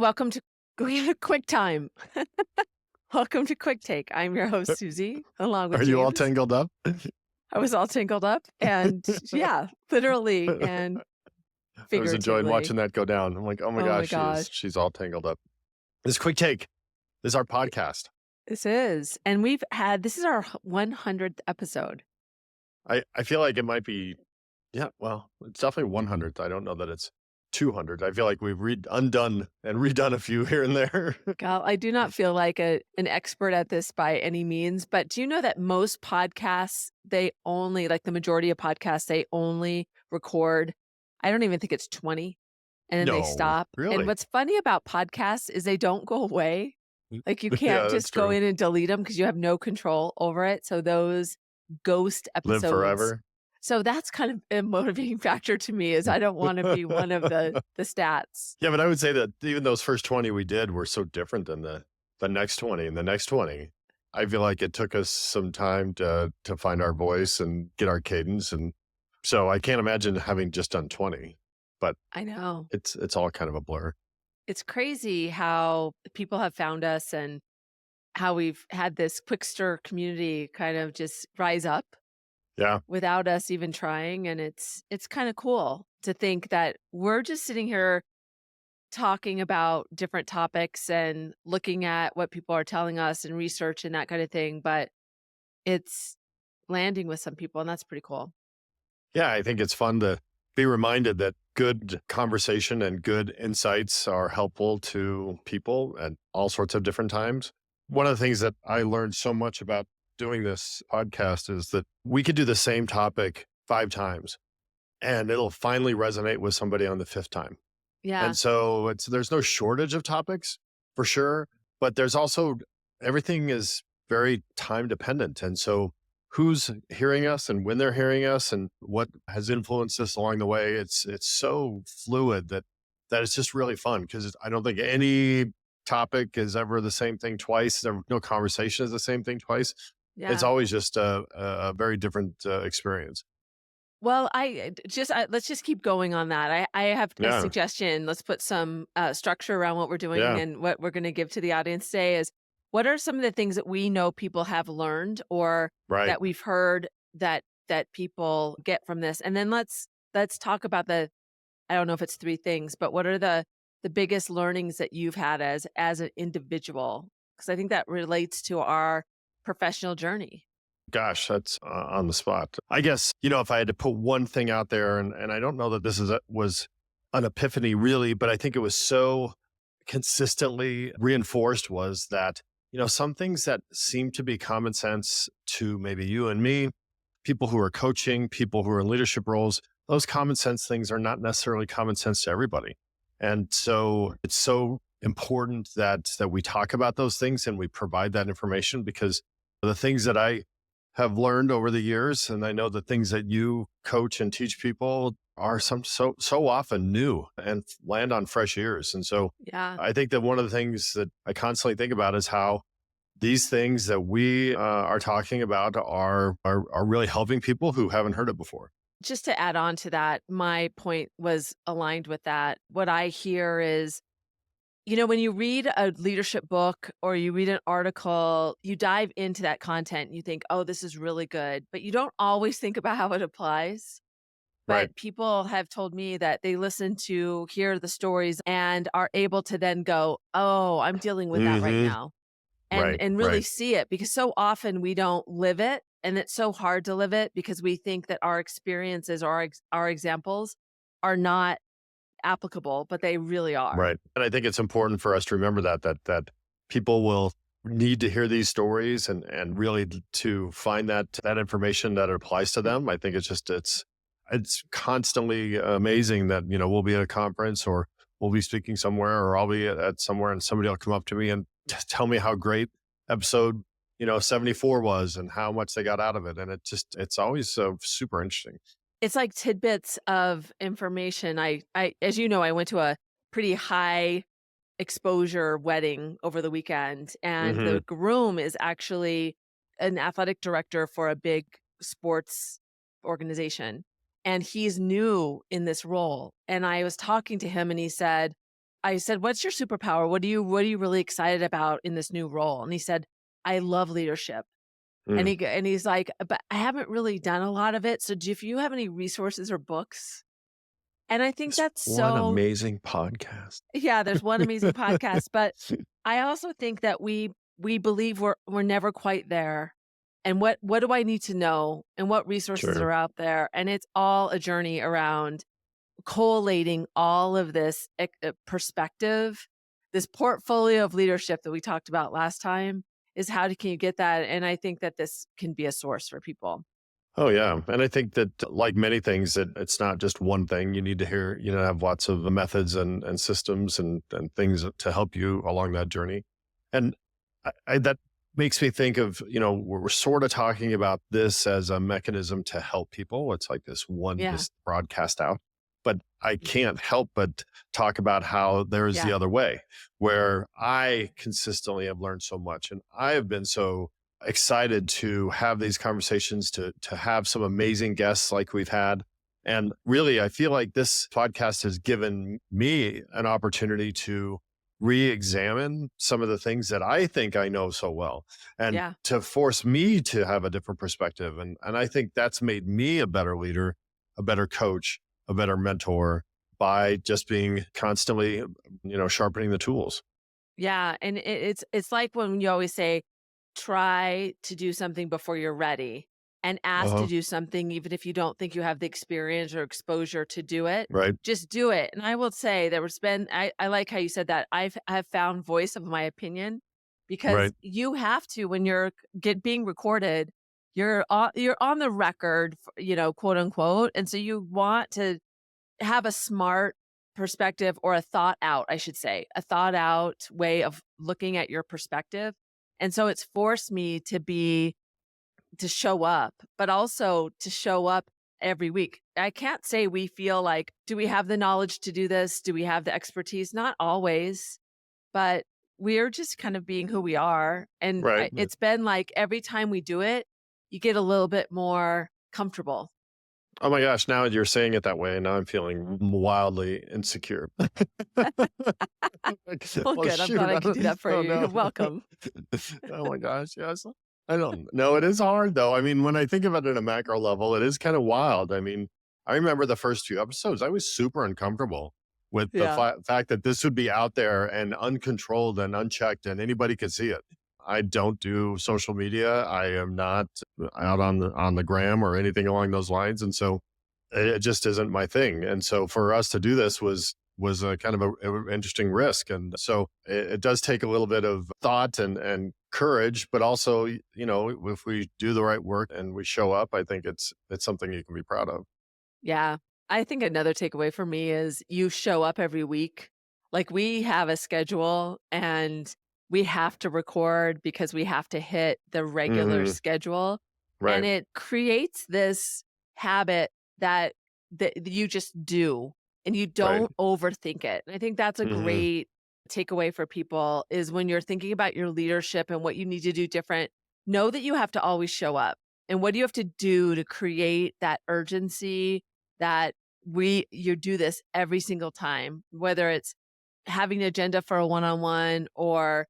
welcome to Quick Time. Welcome to Quick Take. I'm your host, Susie, along with Are you all James. tangled up? I was all tangled up and yeah, literally and I was enjoying figuratively. watching that go down. I'm like, oh my Oh my gosh, gosh. she's all tangled up. This Quick Take. This is our podcast. This is. And this is our 100th episode. I feel like it might be, well, it's definitely 100th. I don't know that it's 200. I feel like we've undone and redone a few here and there. Gal, I do not feel like an expert at this by any means, but do you know that most podcasts, like the majority of podcasts, they only record, I don't even think it's 20, and then they No, stop. really? And what's funny about podcasts is they don't go away. Like you Yeah, can't that's just go true. in and delete them because you have no control over it. So those ghost Live episodes. forever. So that's kind of a motivating factor to me is I don't want to be one of the stats. Yeah, but I would say that even those first 20 we did were so different than the next 20 and the next 20. I feel like it took us some time to find our voice and get our cadence. And so I can't imagine having just done 20, but I know. it's all kind of a blur. It's crazy how people have found us and how we've had this Quickster community kind of just rise up Yeah. without us even trying. And it's kind of cool to think that we're just sitting here talking about different topics and looking at what people are telling us and research and that kind of thing. But it's landing with some people, and that's pretty cool. Yeah, I think it's fun to be reminded that good conversation and good insights are helpful to people at all sorts of different times. One of the things that I learned so much about doing this podcast is that we could do the same topic 5 times and it'll finally resonate with somebody on the 5th time. Yeah. And so there's no shortage of topics for sure, but there's also everything is very time dependent. And so who's hearing us and when they're hearing us and what has influenced us along the way, it's so fluid that it's just really fun because I don't think any topic is ever the same thing twice. No conversation is the same thing twice. Yeah. It's always just a very different experience. Well, let's just keep going on that. I have a Yeah. suggestion. Let's put some structure around what we're doing Yeah. and what we're going to give to the audience today is what are some of the things that we know people have learned or Right. that we've heard that people get from this? And then let's talk about I don't know if it's 3 things, but what are the biggest learnings that you've had as an individual? Because I think that relates to our professional journey. Gosh, that's on the spot. I guess, if I had to put one thing out there, and I don't know that this was an epiphany really, but I think it was so consistently reinforced was that, some things that seem to be common sense to maybe you and me, people who are coaching, people who are in leadership roles, those common sense things are not necessarily common sense to everybody. And so it's so important that we talk about those things and we provide that information because the things that I have learned over the years, and I know the things that you coach and teach people are so often new and land on fresh ears. And so Yeah. I think that one of the things that I constantly think about is how these things that we are talking about are really helping people who haven't heard it before. Just to add on to that, my point was aligned with that. What I hear is, when you read a leadership book or you read an article, you dive into that content and you think, oh, this is really good, but you don't always think about how it applies. But Right. people have told me that they listen to hear the stories and are able to then go, oh, I'm dealing with that right Mhm. now. Right, And really right. see it because so often we don't live it. And it's so hard to live it because we think that our experiences or our examples are not applicable, but they really are. Right. And I think it's important for us to remember that people will need to hear these stories and really to find that information that applies to them. I think it's constantly amazing that, we'll be at a conference or we'll be speaking somewhere or I'll be at somewhere and somebody will come up to me and tell me how great episode, 74 was and how much they got out of it. And it's always super interesting. It's like tidbits of information. I, as you know, I went to a pretty high exposure wedding over the weekend, and Mhm. the groom is actually an athletic director for a big sports organization. And he's new in this role. And I was talking to him and he said, I said, "What's your superpower? What are you really excited about in this new role?" And he said, "I love leadership." And Mm. he's like, "But I haven't really done a lot of it. So if you have any resources or books?" And I think It's that's one so amazing podcast. yeah, there's one amazing podcast, but I also think that we believe we're never quite there. And what do I need to know and what resources Sure. are out there? And it's all a journey around collating all of this perspective, this portfolio of leadership that we talked about last time is can you get that? And I think that this can be a source for people. Oh yeah, and I think that like many things, that it's not just one thing. You need to have lots of methods and systems and things to help you along that journey. And that makes me think of we're sort of talking about this as a mechanism to help people. It's like Yeah. this broadcast out, but I can't help but talk about how there's the Yeah. other way, where I consistently have learned so much, and I have been so excited to have these conversations, to have some amazing guests like we've had. And really, I feel like this podcast has given me an opportunity to re-examine some of the things that I think I know so well, and Yeah. to force me to have a different perspective. And I think that's made me a better leader, a better coach, a better mentor, by just being constantly, sharpening the tools. Yeah. And it's like when you always say, try to do something before you're ready and ask to Uh-huh. do something even if you don't think you have the experience or exposure to do it. Right. Just do it. And I will say I like how you said that. Have found voice of my opinion because Right. you have to when you're being recorded, you're on the record, quote unquote. And so you want to have a smart perspective or a thought out, I should say, a thought out way of looking at your perspective. And so it's forced me to show up, but also to show up every week. I can't say we feel like, do we have the knowledge to do this? Do we have the expertise? Not always, but we're just kind of being who we are. And Right. it's been like every time we do it, you get a little bit more comfortable. Oh my gosh, now you're saying it that way, and now I'm feeling wildly insecure. Like, Well, well, good. I'm shoot, glad I I could do don't that for oh, you. You're no. welcome. Oh my gosh, yes. I don't know, it is hard, though. I mean, when I think of it at a macro level, it is kinda wild. I mean, I remember the first few episodes, I was super uncomfortable with the Yeah. fact that this would be out there and uncontrolled and unchecked, and anybody could see it. I don't do social media. I am not out on the gram or anything along those lines, and so it just isn't my thing. And so for us to do this was a kind of a interesting risk. And so it does take a little bit of thought and courage, but also, if we do the right work and we show up, I think it's something you can be proud of. Yeah. I think another takeaway for me is you show up every week. Like we have a schedule and we have to record because we have to hit the regular Hmm. schedule. And Right. it creates this habit that you just do and you Right. don't overthink it. And I think that's a Hmm. great takeaway for people is when you're thinking about your leadership and what you need to do different, know that you have to always show up. And what do you have to do to create that urgency that you do this every single time, whether it's having an agenda for a one-on-one or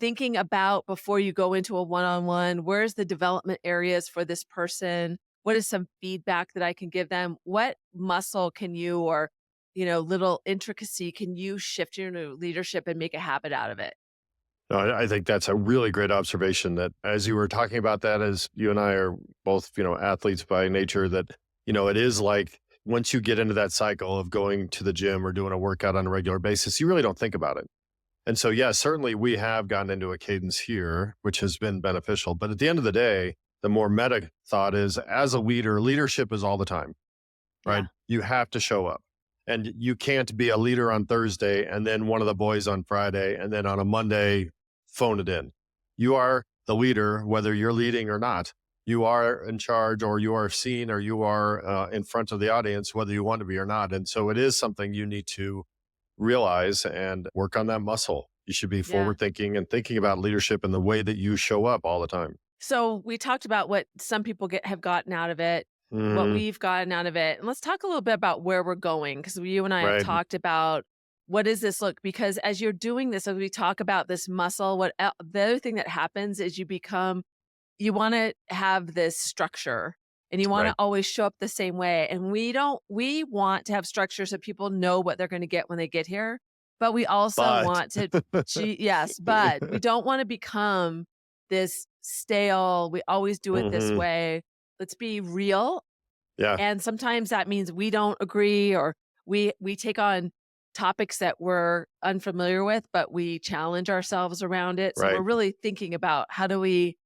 thinking about before you go into a one-on-one, where's the development areas for this person? What is some feedback that I can give them? What muscle can you or little intricacy can you shift your new leadership and make a habit out of it? No, I think that's a really great observation, that as you were talking about that, as you and I are both, athletes by nature, that, it is like once you get into that cycle of going to the gym or doing a workout on a regular basis, you really don't think about it. And so, yeah, certainly we have gotten into a cadence here, which has been beneficial. But at the end of the day, the more meta thought is, as a leader, leadership is all the time, right? Yeah. You have to show up. And you can't be a leader on Thursday and then one of the boys on Friday and then on a Monday phone it in. You are the leader, whether you're leading or not. You are in charge, or you are seen, or you are in front of the audience, whether you want to be or not. And so it is something you need to realize and work on that muscle. You should be Yeah. forward thinking and thinking about leadership in the way that you show up all the time. So we talked about what some people have gotten out of it, what Hmm. we've gotten out of it. And let's talk a little bit about where we're going because you and I have Right. talked about what does this look? Because as you're doing this, as we talk about this muscle, the other thing that happens is you want to have this structure and you want to Right. always show up the same way. And we want to have structure so people know what they're going to get when they get here. But we also But want to, yes, but we don't want to become this stale, we always do it this hmm way. Let's be real. yeah, And sometimes that means we don't agree or we take on topics that we're unfamiliar with, but we challenge ourselves around it. So we're right. really thinking about how do we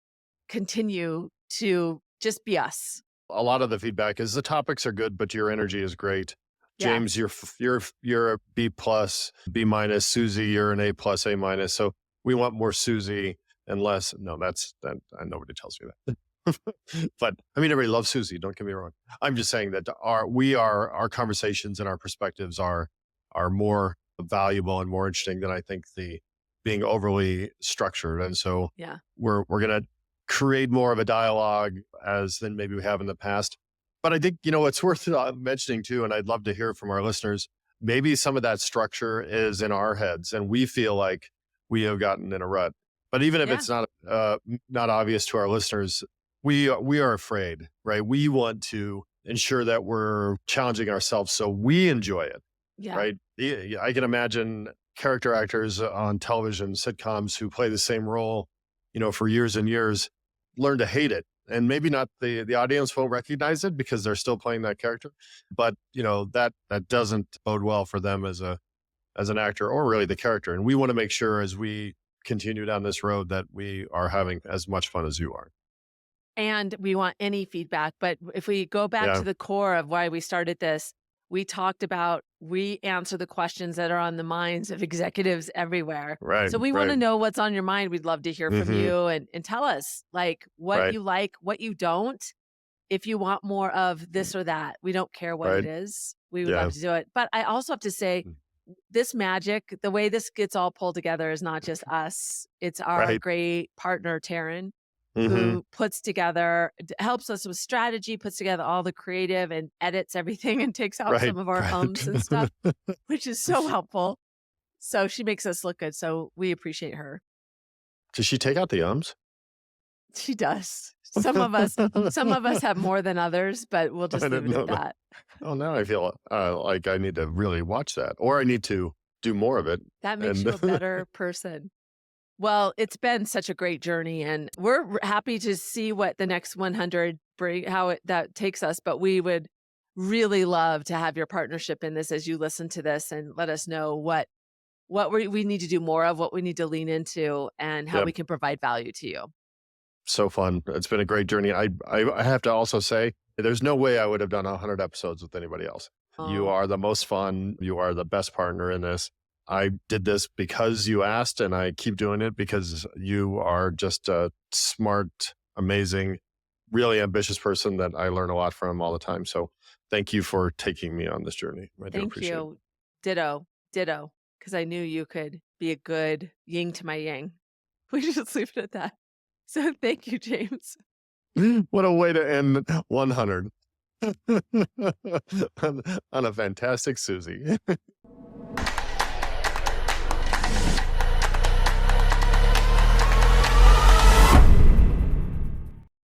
continue to just be us. A lot of the feedback is the topics are good, but your energy is great. Yeah. James, you're a B plus, B minus. Susie, you're an A plus, A minus. So we want more Susie and less. No, that nobody tells me that. But I mean, everybody loves Susie. Don't get me wrong. I'm just saying that our conversations and our perspectives are more valuable and more interesting than I think the being overly structured. And so Yeah. we're gonna create more of a dialogue as than maybe we have in the past. But I think it's worth mentioning too, and I'd love to hear from our listeners. Maybe some of that structure is in our heads, and we feel like we have gotten in a rut. But even if Yeah. it's not obvious to our listeners, we are afraid, right? We want to ensure that we're challenging ourselves so we enjoy it, Yeah. right? I can imagine character actors on television sitcoms who play the same role, for years and years, learn to hate it. And maybe not the audience won't recognize it because they're still playing that character. But that doesn't bode well for them as an actor or really the character. And we want to make sure as we continue down this road that we are having as much fun as you are. And we want any feedback. But if we go back Yeah. to the core of why we started this, we talked about we answer the questions that are on the minds of executives everywhere. Right. So we want Right. to know what's on your mind. We'd love to hear from hmm you and tell us Right. like, what you don't. If you want more of this or that, we don't care what it Right. is. We would Yeah. love to do it. But I also have to say, this magic, the way this gets all pulled together is not just us. It's our Right. great partner, Taryn, hmm who puts together helps us with strategy, puts together all the creative and edits everything and takes out Right. some of our ums and Right. stuff, which is so helpful. So she makes us look good. So we appreciate her. Does she take out the ums? She does. Some of us have more than others, but we'll I just leave didn't it know at that. that. Oh, now I feel like I need to really watch that, or I need to do more of it. That makes And you a better person. Well, it's been such a great journey, and we're happy to see what the next 100 bring, that takes us. But we would really love to have your partnership in this as you listen to this and let us know what we need to do more of, what we need to lean into, and how yeah, we can provide value to you. so fun. It's been a great journey. I have to also say, there's no way I would have done 100 episodes with anybody else. You Oh, are the most fun. You are the best partner in this. I did this because you asked, and I keep doing it because you are just a smart, amazing, really ambitious person that I learn a lot from all the time. So thank you for taking me on this journey. I do thank appreciate you. Ditto, ditto. Because I knew you could be a good yin to my yang. We should just leave it at that. So thank you, James. it. What a way to end 100 on a fantastic Susie.